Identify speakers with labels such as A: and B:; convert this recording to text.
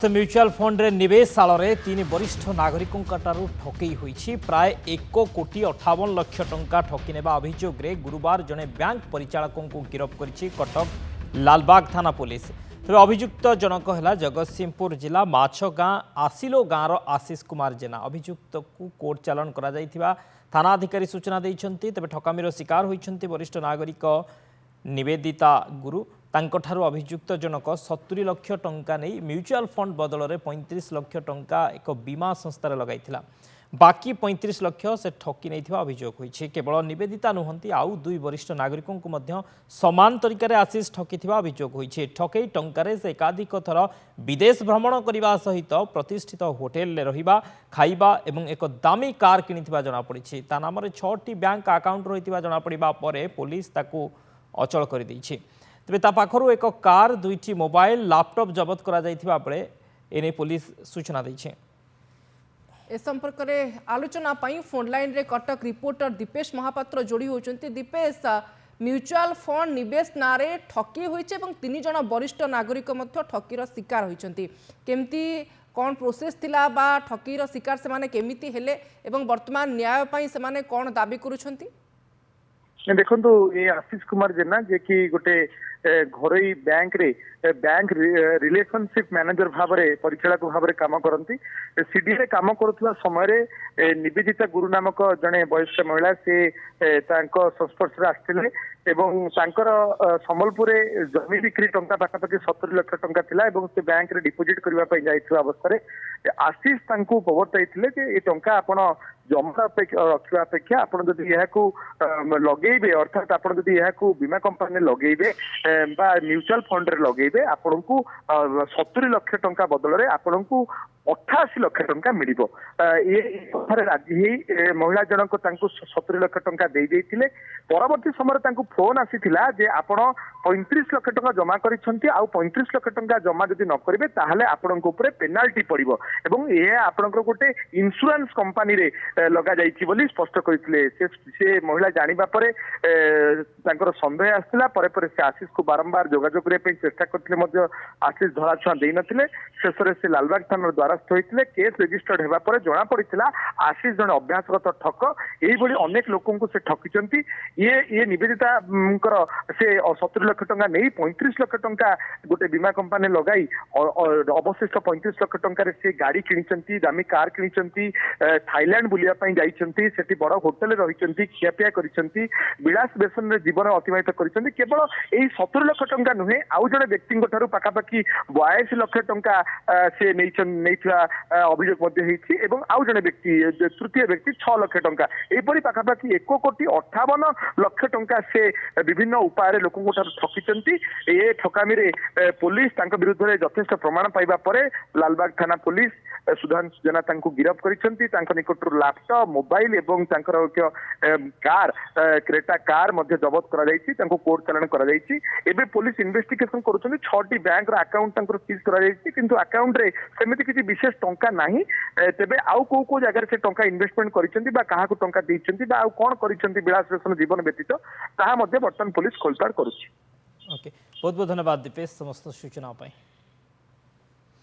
A: म्यूचुआल fund रे निवेश आଳରେ तीन वरिष्ठ नागरिकों ठकई होईछि प्राय 1,58,00,000 टंका ठकी नेबा अभियोग रे गुरुवार जने बैंक परिचालकों को गिरफ्त करिछि कटक लालबाग थाना पुलिस। तेज अभियुक्त जनक है जगतसिंहपुर जिला माछगाँ आसिलो गाँव आशीष कुमार जेना। अभियुक्त को कोर्ट चालान करा जायथिबा थाना अधिकारी सूचना दैछन्ति। तेबे ठकामीर शिकार होइछन्ति वरिष्ठ नागरिक निवेदिता गुरु। तांकठारु अभियुक्त जनक 70 लाख टंका नहीं म्यूचुआल फंड बदल में 35 लाख टंका एक बीमा संस्थार लगाइथिला। बाकी 35 लाख से ठकी नहीं अभियोग होइछि। केवल निवेदिता नुहंती आउ दुई वरिष्ठ नागरिकों को मध्य समान तरीके आशीष ठकी अभियोग होइछि। ठकई टंकारे से एकाधिक थर विदेश भ्रमण करने सहित प्रतिष्ठित होटेल में रहिबा खाइबा एवं एक दामी कार किनिथिबा जଣା पड़िछि। ता नाम 6टी बैंक अकाउंट रहिथिबा जଣା पड़िबा परे पुलिस ताकू अचल कर दैछि। तेबे ता पाखरु एक कार 2टी मोबाइल लैपटॉप जबत करा जायथिबा परे एने पुलिस सूचना दैछि।
B: ए संपर्क में आलोचना फोन लाइन रे कटक रिपोर्टर दीपेश महापात्र जोड़ी होचंती। दीपेश, म्यूचुआल फंड निवेश नारे ठकी होइছে এবং 3 जन वरिष्ठ नागरिक मध्य ठकीर शिकार होइचंती। केमती कौन प्रोसेस थिला बा ठकीर शिकार से माने केमिति हेले एवं वर्तमान न्याय पई से माने कौन दाबी करूछंती?
C: देखो ये आशीष कुमार जेना जे कि गोटे घरोई बैंक रे बैंक रिलेशनशिप मैनेजर भाव में परिचालक भाव में काम करती। सीडी रे काम करुवा समय निवेदिता गुरु नामक जड़े वयस्क महिला से संस्पर्श आसते संबलपुर जमी बिक्री टंका पाखापाखि 70 लाख टंका थिला एवं से बैंक रे डिपोजिट करने जाइथिबा अवस्था आशीष तांको प्रवर्ताइथिले जे ए टंका आपण जमा रखा अपेक्षा आपड़ जदि लगेबे अर्थात आपड़ जदि बीमा कंपनी लगेबे म्यूचुआल फंड रे लगेबे आपन को 70 लाख टंका बदल में आपन को 88 लाख टंका मिल राजी महिला जनक 70 लाख टंका दे देइथिले। परवर्ती समय फोन आसीथिला जे आपण 35 लाख टंका जमा करिसंती आ 35 लाख टंका जमा जदि न करिवे ताहले आपन को ऊपर पेनाल्टी पड़िबो एवं ए आपन को गोटे इंश्योरेंस कंपनी रे लगा जाइछि बोली स्पष्ट करिथिले। से महिला जानिबा परे तांकर संदेह आस्थिला परे से आशीष को बारंबार जोगाजोग करे पे चेष्टा करथिले मध्य आशीष धराछुआ देइ नथिले। शेषरे से लालबाग थाना द्वारस्थ होइथिले। केस रजिस्टर्ड हेबा परे जणा पड़िथिला आशीष जने अभ्यासगत ठक एई भली अनेक लोकन को से ठकिचंती। ये निवेदिता से 70 लाख टंका नहीं 35 लाख टंका गोटे बीमा कंपनी लगाई अवशिष्ट 35 लाख टंका से गाड़ी किनिचंती दामी कार किनिचंती थाईलैंड बुलिया पई जाइचंती सेठी बड़ होटल रहिचंती खियापिया करिचंती विलास बेसन रे जीवन अतिबाहित करिचंती। केवल एई 70 लाख टंका नुहे आउ जने व्यक्ति ठारू पाखापाखि 82 लाख टंका से नैथिला अभियोग मध्य हेछि एवं आउ जने व्यक्ति तृतीय व्यक्ति 6 लाख टंका एपरि पाखापाखि 1,58,00,000 टंका से विभिन्न उपाय लोकों ठकिचंती। ये ठकामी रे पुलिस तांको विरुद्ध रे यथेष्ट प्रमाण पाइबा परे लालबाग थाना पुलिस सुधांशु जेना तांको गिरफ्त करिसंती। तांको निकटरू लैपटॉप मोबाइल एवं तांकर कार क्रेटा कार मध्य जबत करा जायछि। तांको कोर्ट चालान करा जायछि। एबे पुलिस इन्वेस्टिगेशन करूछंती। 6टी बैंक रो अकाउंट तांकर सीज करा जायछि किंतु अकाउंट रे सेमिति किछि विशेष टंका नाही। तेबे आउ को जगह से टंका इन्वेस्टमेंट करिसंती बा काहा को टंका देइसंती बा आउ कोन करिसंती विलास बेसन जीवन व्यतीत ताहा मध्य बर्तमान पुलिस खोलताड़ करुछि।
A: ओके, बहुत बहुत धन्यवाद दीपेश समस्त सूचना पाई।